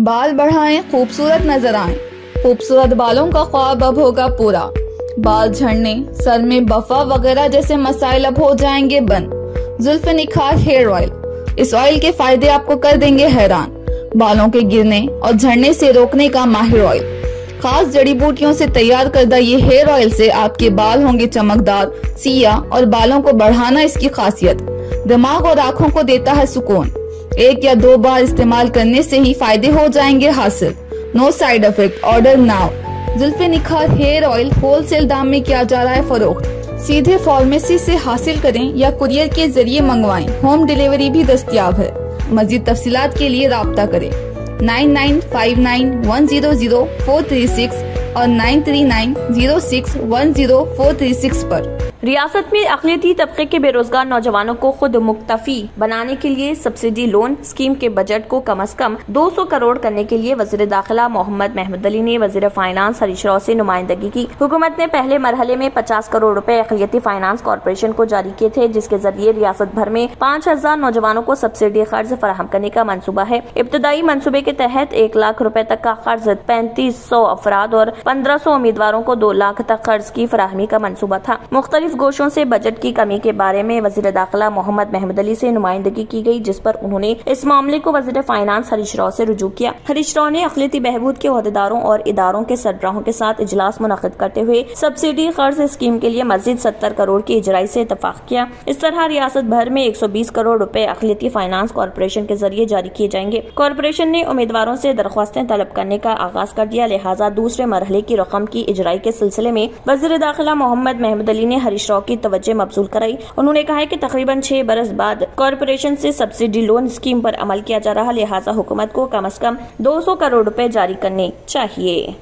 बाल बढ़ाएं, खूबसूरत नजर आएं। खूबसूरत बालों का ख्वाब अब होगा पूरा। बाल झड़ने, सर में बफा वगैरह जैसे मसाइल अब हो जाएंगे बंद। जुल्फ निखार हेयर ऑयल, इस ऑयल के फायदे आपको कर देंगे हैरान। बालों के गिरने और झड़ने से रोकने का माहिर ऑयल। खास जड़ी बूटियों से तैयार करदा ये हेयर ऑयल से आपके बाल होंगे चमकदार, सिया और बालों को बढ़ाना इसकी खासियत। दिमाग और आंखों को देता है सुकून। एक या दो बार इस्तेमाल करने से ही फायदे हो जाएंगे हासिल। No side effect, order now. जुल्फे निखार हेयर ऑयल होलसेल दाम में किया जा रहा है फरोख्त। सीधे फार्मेसी से हासिल करें या कुरियर के जरिए मंगवाएं। होम डिलीवरी भी दस्तयाब है। मजीद तफसीलात के लिए राब्ता करें 9959100436 और 9390610436 पर। रियासत में अक़लियती तबके के बेरोजगार नौजवानों को खुद मुक्तफी बनाने के लिए सब्सिडी लोन स्कीम के बजट को कम से कम 200 करोड़ करने के लिए वज़ीर दाखिला मोहम्मद महमूद अली ने वज़ीर फाइनेंस हरीश राव से नुमाइंदगी की। हुकूमत ने पहले मरहले में 50 करोड़ रुपए अक़लियती फाइनेंस कॉरपोरेशन को जारी किए थे, जिसके जरिए रियासत भर में 5000 नौजवानों को सब्सिडी कर्ज फराहम करने का मंसूबा है। इब्तदाई मंसूबे के तहत 1 लाख रुपए तक का कर्ज 3500 अफराद और 1500 उम्मीदवारों को 2 लाख तक कर्ज की फराहमी का मंसूबा था। मुख्तलिफ गोशों से बजट की कमी के बारे में वज़ीर दाखिला मोहम्मद महमूद अली से नुमाइंदगी की गई, जिस पर उन्होंने इस मामले को वज़ीर फाइनेंस हरीश राव से रुजू किया। हरीश राव ने अक़लियती बहबूद के ओहदेदारों और इदारों के सरबराहों के साथ इजलास मुनक़िद करते हुए सब्सिडी कर्ज स्कीम के लिए मज़ीद 70 करोड़ की इजराई से इत्तफाक किया। इस तरह रियासत भर में 120 करोड़ रुपए अक़लियती फाइनेंस कॉरपोरेशन के जरिए जारी किए जाएंगे। कॉरपोरेशन ने उम्मीदवारों से दरख्वास्तें तलब करने का आगाज कर दिया, लिहाजा दूसरे मरहले की रकम की इजराई के सिलसिले में वज़ीर दाखिला मोहम्मद महमूद अली ने हरीश राव की तवज्जो मबसूल कराई। उन्होंने कहा है कि तकरीबन 6 बरस बाद कॉरपोरेशन से सब्सिडी लोन स्कीम पर अमल किया जा रहा, लिहाजा हुकूमत को कम से कम 200 करोड़ रुपए जारी करने चाहिए।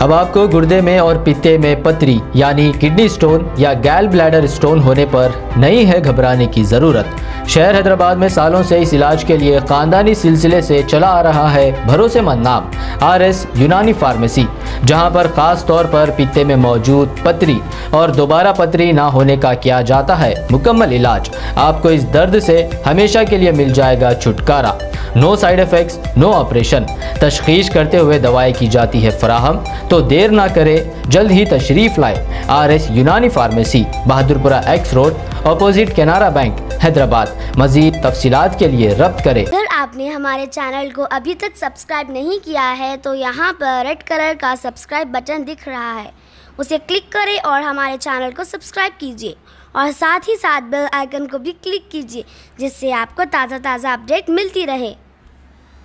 अब आपको गुर्दे में और पित्ते में पथरी यानी किडनी स्टोन या गैल ब्लैडर स्टोन होने पर नहीं है घबराने की ज़रूरत। शहर हैदराबाद में सालों से इस इलाज के लिए ख़ानदानी सिलसिले से चला आ रहा है भरोसेमंद नाम RS यूनानी फार्मेसी, जहां पर ख़ास तौर पर पित्ते में मौजूद पथरी और दोबारा पथरी ना होने का किया जाता है मुकम्मल इलाज। आपको इस दर्द से हमेशा के लिए मिल जाएगा छुटकारा। No side effects, no operation. तशखीस करते हुए दवाएं की जाती है फराहम, तो देर ना करे, जल्द ही तशरीफ लाए। RS यूनानी pharmacy, Bahadurpura X road, opposite Canara bank, Hyderabad. मजीद तफसीलात के लिए रब्त करें। अगर आपने हमारे चैनल को अभी तक सब्सक्राइब नहीं किया है तो यहाँ पर रेड कलर का सब्सक्राइब बटन दिख रहा है, उसे क्लिक करें और हमारे चैनल को सब्सक्राइब कीजिए और साथ ही साथ बेल आइकन को भी क्लिक कीजिए, जिससे आपको ताज़ा अपडेट मिलती रहे।